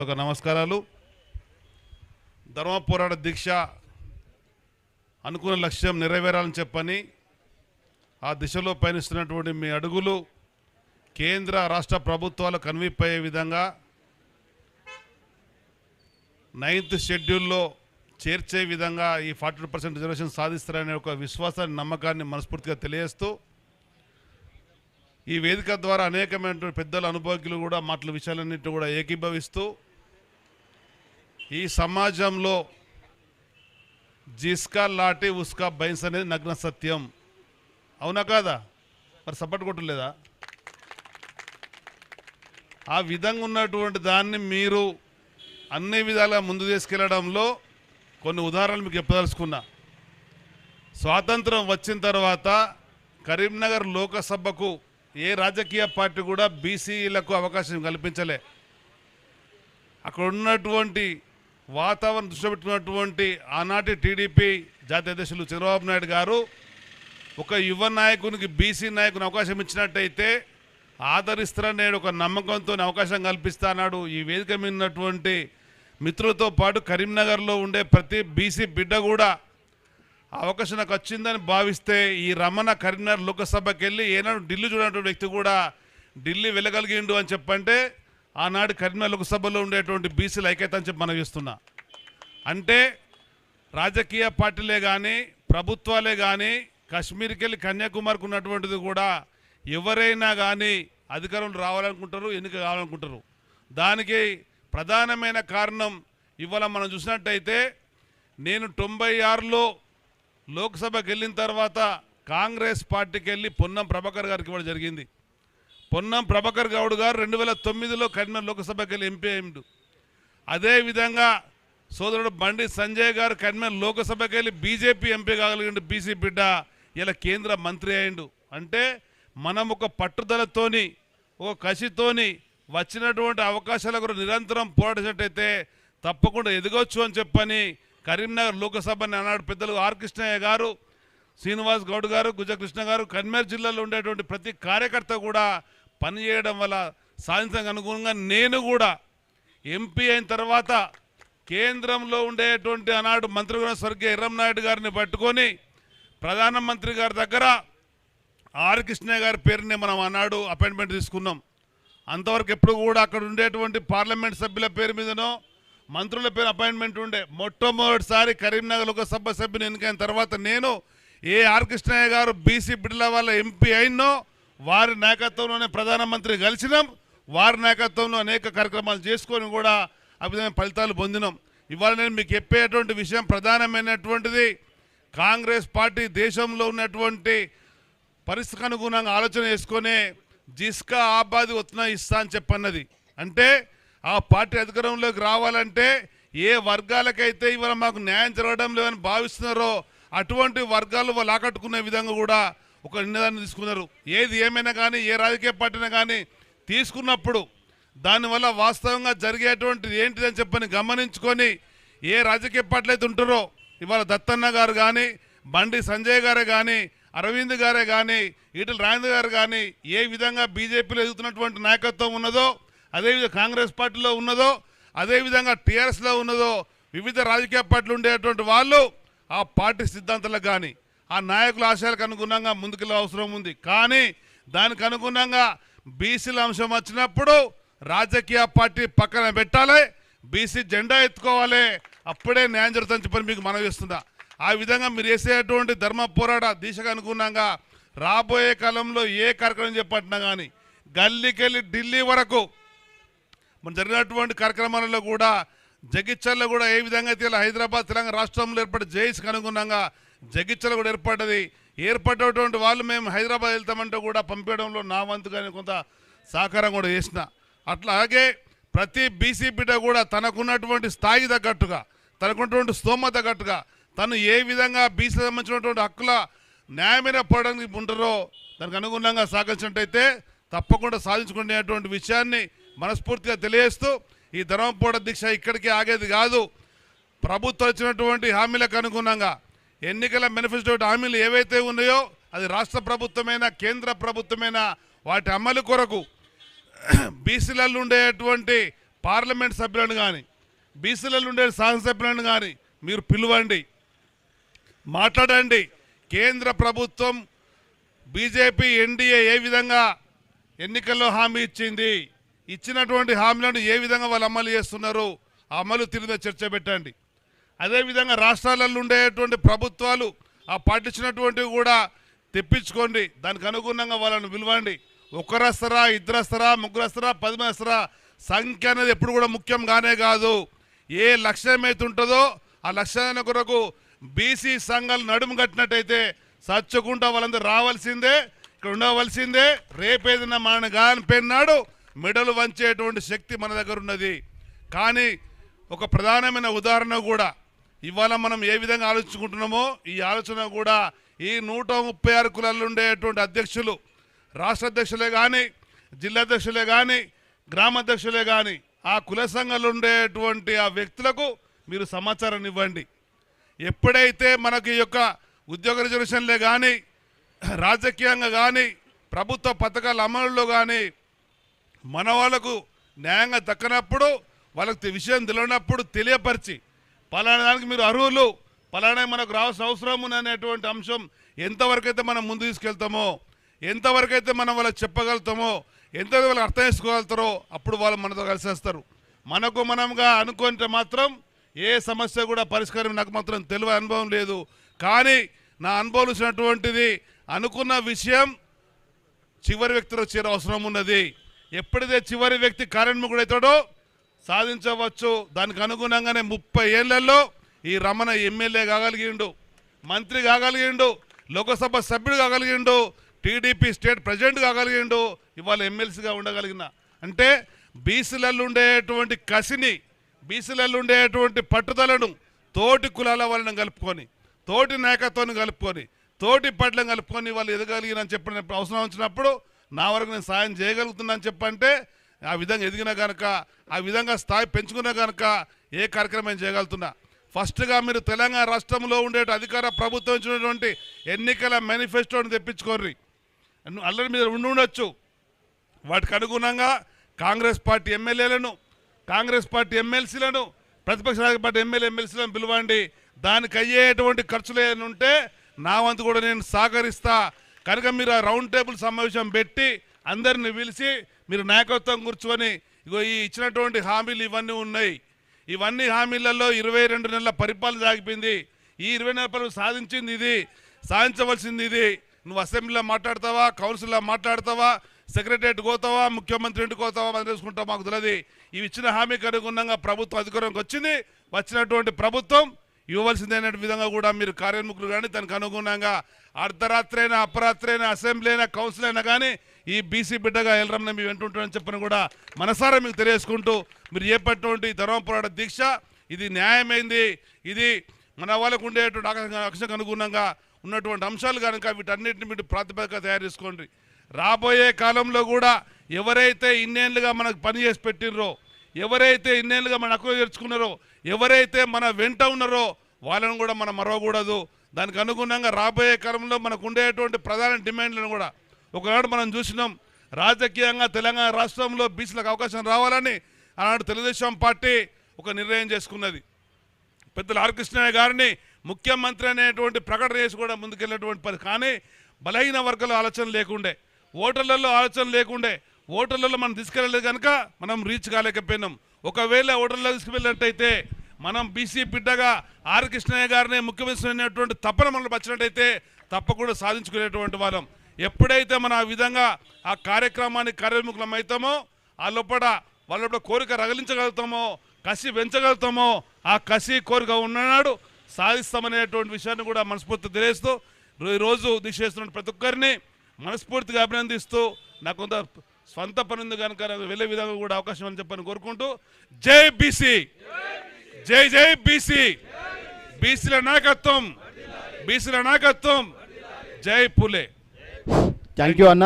నమస్కారాలు. ధర్మ పోరాట దీక్ష అనుకున్న లక్ష్యం నెరవేరాలని చెప్పని ఆ దిశలో పయనిస్తున్నటువంటి మీ అడుగులు కేంద్ర రాష్ట్ర ప్రభుత్వాలు కన్విప్ అయ్యే విధంగా 9th షెడ్యూల్లో చేర్చే విధంగా ఈ 42% రిజర్వేషన్ సాధిస్తారనే ఒక విశ్వాసాన్ని నమ్మకాన్ని మనస్ఫూర్తిగా తెలియజేస్తూ ఈ వేదిక ద్వారా అనేకమైనటువంటి పెద్దల అనుభవజ్ఞులు కూడా మాటల విషయాలన్నింటి కూడా ఏకీభవిస్తూ ఈ సమాజంలో జిస్కా లాటి ఉస్కా బైన్స్ అనేది నగ్న సత్యం. అవునా కాదా? మరి సపోర్ట్ కొట్టలేదా? ఆ విధంగా ఉన్నటువంటి దాన్ని మీరు అన్ని విధాలుగా ముందు తీసుకెళ్లడంలో కొన్ని ఉదాహరణలు మీకు చెప్పదలుచుకున్నా. స్వాతంత్రం వచ్చిన తర్వాత కరీంనగర్ లోకసభకు ఏ రాజకీయ పార్టీ కూడా బీసీలకు అవకాశం కల్పించలే. అక్కడ ఉన్నటువంటి వాతావరణం దృష్టి పెట్టుకున్నటువంటి ఆనాటి టీడీపీ జాతీయ అధ్యక్షులు చంద్రబాబు నాయుడు గారు ఒక యువ నాయకునికి బీసీ నాయకుని అవకాశం ఇచ్చినట్టయితే ఆదరిస్తారనే ఒక నమ్మకంతో అవకాశం కల్పిస్తా అన్నాడు. ఈ వేదిక మీద ఉన్నటువంటి మిత్రులతో పాటు కరీంనగర్లో ఉండే ప్రతి బీసీ బిడ్డ కూడా అవకాశం నాకు వచ్చిందని భావిస్తే ఈ రమణ కరీంనగర్ లోకసభకి వెళ్ళి ఏనాడు ఢిల్లీ చూడనటువంటి వ్యక్తి కూడా ఢిల్లీ వెళ్ళగలిగిండు అని చెప్పంటే ఆనాడు కరీంనగర్ లోకసభలో ఉండేటువంటి బీసీల ఐక్యత అని చెప్పి మనం చూస్తున్నా. అంటే రాజకీయ పార్టీలే కానీ ప్రభుత్వాలే కానీ కాశ్మీర్కి వెళ్ళి కన్యాకుమారికి ఉన్నటువంటిది కూడా ఎవరైనా కానీ అధికారంలో రావాలనుకుంటారు, ఎన్నిక కావాలనుకుంటారు. దానికి ప్రధానమైన కారణం ఇవాళ మనం చూసినట్టయితే నేను 96లో లోక్సభకి వెళ్ళిన తర్వాత కాంగ్రెస్ పార్టీకి వెళ్ళి పొన్నం ప్రభాకర్ గారికి ఇవ్వడం జరిగింది. పొన్నం ప్రభాకర్ గౌడ్ గారు 2009లో కరీంనగర్ లోక్సభకి వెళ్ళి ఎంపీ అయ్యిండు. అదేవిధంగా సోదరుడు బండి సంజయ్ గారు కరీంనగర్ లోక్సభకి వెళ్ళి బీజేపీ ఎంపీ కాగలిగిండు. బీసీ బిడ్డ ఇలా కేంద్ర మంత్రి అయ్యిండు. అంటే మనం ఒక పట్టుదలతోని ఒక కసితోని వచ్చినటువంటి అవకాశాల గురించి నిరంతరం పోరాడినట్టయితే తప్పకుండా ఎదగొచ్చు అని చెప్పని కరీంనగర్ లోకసభని అన్నాడు పెద్దలు ఆర్ కృష్ణయ్య గారు, శ్రీనివాస్ గౌడ్ గారు, గుజకృష్ణ గారు, కరీంనగర్ జిల్లాలో ఉండేటువంటి ప్రతి కార్యకర్త కూడా పనిచేయడం వల్ల సాధించడానికి అనుగుణంగా నేను కూడా ఎంపీ అయిన తర్వాత కేంద్రంలో ఉండేటువంటి ఆనాడు మంత్రిగా స్వర్గీయ ఎర్రంనాయుడు గారిని పట్టుకొని ప్రధానమంత్రి గారి దగ్గర ఆర్ కృష్ణయ్య గారి పేరుని మనం ఆనాడు అపాయింట్మెంట్ తీసుకున్నాం. అంతవరకు ఎప్పుడు కూడా అక్కడ ఉండేటువంటి పార్లమెంట్ సభ్యుల పేరు మీదనో మంత్రుల పేరు అపాయింట్మెంట్ ఉండే. మొట్టమొదటిసారి కరీంనగర్ లోకసభ సభ్యుని ఎన్నికైన తర్వాత నేను ఏ ఆర్ కృష్ణయ్య గారు బీసీ బిడ్డల వాళ్ళ ఎంపీ అయినో వారి నాయకత్వంలోనే ప్రధానమంత్రి కలిసినాం. వారి నాయకత్వంలో అనేక కార్యక్రమాలు చేసుకొని కూడా ఆ విధమైన ఫలితాలు పొందినాం. ఇవాళ నేను మీకు చెప్పేటువంటి విషయం ప్రధానమైనటువంటిది కాంగ్రెస్ పార్టీ దేశంలో ఉన్నటువంటి పరిస్థితికి అనుగుణంగా ఆలోచన చేసుకొని జిస్కా ఆబాది ఉత్నా ఇస్తా అని చెప్పన్నది. అంటే ఆ పార్టీ అధికారంలోకి రావాలంటే ఏ వర్గాలకైతే ఇవాళ మాకు న్యాయం జరగడం లేదని భావిస్తున్నారో అటువంటి వర్గాలు వాళ్ళు ఆకట్టుకునే విధంగా కూడా ఒక నిర్ణయాన్ని తీసుకున్నారు. ఏది ఏమైనా కానీ ఏ రాజకీయ పార్టీనా కానీ తీసుకున్నప్పుడు దానివల్ల వాస్తవంగా జరిగేటువంటిది ఏంటిదని చెప్పని గమనించుకొని ఏ రాజకీయ పార్టీలు అయితే ఉంటారో ఇవాళ దత్తన్న గారు కానీ, బండి సంజయ్ గారే కానీ, అరవింద్ గారే కానీ, ఈటల రాజేంద్ర గారు కానీ ఏ విధంగా బీజేపీలో ఎదుగుతున్నటువంటి నాయకత్వం ఉన్నదో, అదేవిధంగా కాంగ్రెస్ పార్టీలో ఉన్నదో, అదేవిధంగా టీఆర్ఎస్లో ఉన్నదో, వివిధ రాజకీయ పార్టీలు ఉండేటువంటి వాళ్ళు ఆ పార్టీ సిద్ధాంతాలకు కానీ ఆ నాయకుల ఆశయాలకు అనుగుణంగా ముందుకెళ్ళే అవసరం ఉంది. కానీ దానికి అనుగుణంగా బీసీల అంశం వచ్చినప్పుడు రాజకీయ పార్టీ పక్కన పెట్టాలి, బీసీ జెండా ఎత్తుకోవాలి, అప్పుడే న్యాయం జరుగుతుందని చెప్పని మీకు మనవి చేస్తుందా. ఆ విధంగా మీరు చేసేటువంటి ధర్మ పోరాట దిశకు అనుగుణంగా రాబోయే కాలంలో ఏ కార్యక్రమం చెప్పట్టినా కానీ గల్లీకెళ్ళి ఢిల్లీ వరకు మన జరిగినటువంటి కార్యక్రమాలలో కూడా జగిత్యాలలో కూడా ఏ విధంగా అయితే హైదరాబాద్ తెలంగాణ రాష్ట్రంలో ఏర్పడే జేఈసీకి అనుగుణంగా జగిత్యాల కూడా ఏర్పడేటువంటి వాళ్ళు మేము హైదరాబాద్ వెళ్తామంటే కూడా పంపించడంలో నా వంతుగానే కొంత సహకారం కూడా చేసిన. అట్లాగే ప్రతి బీసీ బిడ్డ కూడా తనకున్నటువంటి స్థాయి తగ్గట్టుగా తనకున్నటువంటి స్తోమత తగ్గట్టుగా తను ఏ విధంగా బీసీకి సంబంధించినటువంటి హక్కుల న్యాయమైన పోవడానికి ఉంటారో దానికి అనుగుణంగా సహకరించినట్టయితే తప్పకుండా సాధించుకునేటువంటి విషయాన్ని మనస్ఫూర్తిగా తెలియజేస్తూ ఈ ధర్మ పోరాట దీక్ష ఇక్కడికి ఆగేది కాదు. ప్రభుత్వం ఇచ్చినటువంటి హామీలకు అనుగుణంగా ఎన్నికల మేనిఫెస్టో హామీలు ఏవైతే ఉన్నాయో అది రాష్ట్ర ప్రభుత్వమైన కేంద్ర ప్రభుత్వమైన వాటి అమలు కొరకు బీసీలలో ఉండేటువంటి పార్లమెంట్ సభ్యులను కానీ బీసీలలో ఉండే శాసనసభ్యులను కానీ మీరు పిలువండి, మాట్లాడండి. కేంద్ర ప్రభుత్వం బీజేపీ ఎన్డీఏ ఏ విధంగా ఎన్నికల్లో హామీ ఇచ్చింది, ఇచ్చినటువంటి హామీలను ఏ విధంగా వాళ్ళు అమలు చేస్తున్నారు, ఆ అమలు తీరుగా చర్చ పెట్టండి. అదేవిధంగా రాష్ట్రాలలో ఉండేటువంటి ప్రభుత్వాలు ఆ పాటించినటువంటివి కూడా తెప్పించుకోండి. దానికి అనుగుణంగా వాళ్ళని పిలవండి. ఒకరు వస్తారా, ఇద్దరు వస్తారా, ముగ్గురు వస్తారా, 10 మంది వస్తారా, సంఖ్య అనేది ఎప్పుడు కూడా ముఖ్యం కానే కాదు. ఏ లక్ష్యం అయితే ఉంటుందో ఆ లక్ష్యాన్ని కొరకు బీసీ సంఘాలు నడుము కట్టినట్టయితే సచ్చకుండా వాళ్ళందరూ రావాల్సిందే, ఇక్కడ ఉండవలసిందే. రేపేదైనా మన గాని పెన్నాడు మెడలు వంచేటువంటి శక్తి మన దగ్గర ఉన్నది. కానీ ఒక ప్రధానమైన ఉదాహరణ కూడా ఇవాళ మనం ఏ విధంగా ఆలోచించుకుంటున్నామో ఈ ఆలోచన కూడా ఈ 136 కులాలు ఉండేటువంటి అధ్యక్షులు, రాష్ట్ర అధ్యక్షులే కానీ, జిల్లా అధ్యక్షులే కానీ, గ్రామ అధ్యక్షులే కానీ, ఆ కుల సంఘాలు ఉండేటువంటి ఆ వ్యక్తులకు మీరు సమాచారాన్ని ఇవ్వండి. ఎప్పుడైతే మనకి ఈ యొక్క ఉద్యోగ రిజర్వేషన్లే కానీ, రాజకీయంగా కానీ, ప్రభుత్వ పథకాల అమలులో కానీ మన వాళ్ళకు న్యాయంగా దక్కనప్పుడు, వాళ్ళకి విషయం తెలియనప్పుడు తెలియపరిచి పలానా దానికి మీరు అర్హులు, పలానా మనకు రావాల్సిన అవసరం అనేటువంటి అంశం ఎంతవరకైతే మనం ముందు తీసుకెళ్తామో, ఎంతవరకైతే మనం వాళ్ళకి చెప్పగలుగుతామో, ఎంతవరకు వాళ్ళు అర్థం చేసుకోగలుగుతారో అప్పుడు వాళ్ళు మనతో కలిసి వస్తారు. మనకు మనంగా అనుకుంటే మాత్రం ఏ సమస్య కూడా పరిష్కారం నాకు మాత్రం తెలియని అనుభవం లేదు. కానీ నా అనుభవం వచ్చినటువంటిది అనుకున్న విషయం చివరి వ్యక్తిలో చేరే అవసరం ఉన్నది. ఎప్పుడైతే చివరి వ్యక్తి కార్యముఖుడైతాడో సాధించవచ్చు. దానికి అనుగుణంగానే 30 ఏళ్లలో ఈ రమణ ఎమ్మెల్యే కాగలిగిండు, మంత్రి కాగలిగిండు, లోకసభ సభ్యుడు కాగలిగిండు, టీడీపీ స్టేట్ ప్రెసిడెంట్ కాగలిగిండు, ఇవాళ ఎమ్మెల్సీగా ఉండగలిగిన అంటే బీసీలలో ఉండేటువంటి కసిని, బీసీలలో ఉండేటువంటి పట్టుదలను తోటి కులాల వాళ్ళని కలుపుకొని, తోటి నాయకత్వాన్ని కలుపుకొని, తోటి పట్లను కలుపుకొని వాళ్ళు ఎదగలిగినని చెప్పిన అవసరం వచ్చినప్పుడు నా వరకు నేను సాయం చేయగలుగుతున్నాను చెప్పంటే ఆ విధంగా ఎదిగిన కనుక, ఆ విధంగా స్థాయి పెంచుకున్న కనుక ఏ కార్యక్రమం చేయగలుగుతున్నా. ఫస్ట్గా మీరు తెలంగాణ రాష్ట్రంలో ఉండే అధికార ప్రభుత్వం ఇచ్చినటువంటి ఎన్నికల మేనిఫెస్టోని తెప్పించుకోర్రి. అల్లరి మీద ఉండొచ్చు. వాటికి అనుగుణంగా కాంగ్రెస్ పార్టీ ఎమ్మెల్యేలను, కాంగ్రెస్ పార్టీ ఎమ్మెల్సీలను, ప్రతిపక్ష పార్టీ ఎమ్మెల్సీలను పిలవండి. దానికి అయ్యేటువంటి ఖర్చులు ఏమైనా ఉంటే నా వంతు కూడా నేను సహకరిస్తా. కనుక మీరు ఆ రౌండ్ టేబుల్ సమావేశం పెట్టి అందరిని పిలిచి మీరు నాయకత్వం కూర్చొని ఇగో ఈ ఇచ్చినటువంటి హామీలు ఇవన్నీ ఉన్నాయి, ఇవన్నీ హామీలలో 22 నెలల పరిపాలన సాగిపోయింది, ఈ 20 నెలల పరిపాలన సాధించింది ఇది, సాధించవలసింది ఇది. నువ్వు అసెంబ్లీలో మాట్లాడతావా, కౌన్సిల్లో మాట్లాడతావా, సెక్రటరియట్ పోతావా, ముఖ్యమంత్రి ఇంటికి పోతావా, మనం తెలుసుకుంటాం, మాకు తెలియదు. ఇవి ఇచ్చిన హామీకి అనుగుణంగా ప్రభుత్వం అధికారంకి వచ్చింది. వచ్చినటువంటి ప్రభుత్వం ఇవ్వవలసిందైన విధంగా కూడా మీరు కార్యముఖులు కానీ దానికి అనుగుణంగా అర్ధరాత్రి అయినా అపరాత్రి అయినా అసెంబ్లీ అయినా కౌన్సిల్ అయినా కానీ ఈ బీసీ బిడ్డగా ఎల్రమ్మ మీ వెంటుంటారని చెప్పని కూడా మనసారా మీకు తెలియజేసుకుంటూ మీరు చేపట్టినటువంటి ధర్మ పోరాట దీక్ష ఇది న్యాయమైంది. ఇది మన వాళ్ళకు ఉండేటువంటి ఆకాంక్షకు అనుగుణంగా ఉన్నటువంటి అంశాలు కనుక వీటన్నిటిని మీరు ప్రాతిపదికగా తయారు చేసుకోండి. రాబోయే కాలంలో కూడా ఎవరైతే ఇన్నేళ్ళుగా మనకు పని చేసి పెట్టినరో, ఎవరైతే ఇన్నేళ్ళుగా మన హక్కులు చేర్చుకున్నారో, ఎవరైతే మన వెంట ఉన్నారో వాళ్ళని కూడా మనం మరవకూడదు. దానికి అనుగుణంగా రాబోయే కాలంలో మనకు ఉండేటువంటి ప్రధాన డిమాండ్లను కూడా ఒకనాడు మనం చూసినాం. రాజకీయంగా తెలంగాణ రాష్ట్రంలో బీసీలకు అవకాశం రావాలని ఆనాడు తెలుగుదేశం పార్టీ ఒక నిర్ణయం చేసుకున్నది. పెద్దలు ఆర్ కృష్ణయ్య గారిని ముఖ్యమంత్రి అనేటువంటి ప్రకటన చేసి కూడా ముందుకెళ్ళేటువంటి పని. కానీ బలహీన వర్గాల ఆలోచన లేకుండే, ఓటర్లలో ఆలోచన లేకుండే, ఓటర్లలో మనం తీసుకెళ్ళలేదు కనుక మనం రీచ్ కాలేకపోయినాం. ఒకవేళ ఓటర్లో తీసుకువెళ్ళినట్టయితే మనం బీసీ బిడ్డగా ఆర్ కృష్ణయ్య గారిని ముఖ్యమంత్రి అనేటువంటి తప్పన మనం వచ్చినట్టయితే తప్పకుండా సాధించుకునేటువంటి వాళ్ళం. ఎప్పుడైతే మనం ఆ విధంగా ఆ కార్యక్రమాన్ని కార్యముఖలం అవుతామో ఆ లోపల వాళ్ళ కోరిక రగిలించగలుగుతామో, కసి పెంచగలుగుతామో, ఆ కసి కోరిక ఉన్ననాడు సాధిస్తామనేటువంటి విషయాన్ని కూడా మనస్ఫూర్తి తెలియజేస్తూ ఈరోజు దీక్ష చేస్తున్న ప్రతి ఒక్కరిని మనస్ఫూర్తిగా అభినందిస్తూ నాకు కొంత స్వంత పని ఉంది కనుక వెళ్ళే విధంగా కూడా అవకాశం అని చెప్పని కోరుకుంటూ జై బీసీ, జై జై బీసీ, బీసీల నాయకత్వం, బీసీల నాయకత్వం, జై పూలే. థ్యాంక్ యూ అన్న.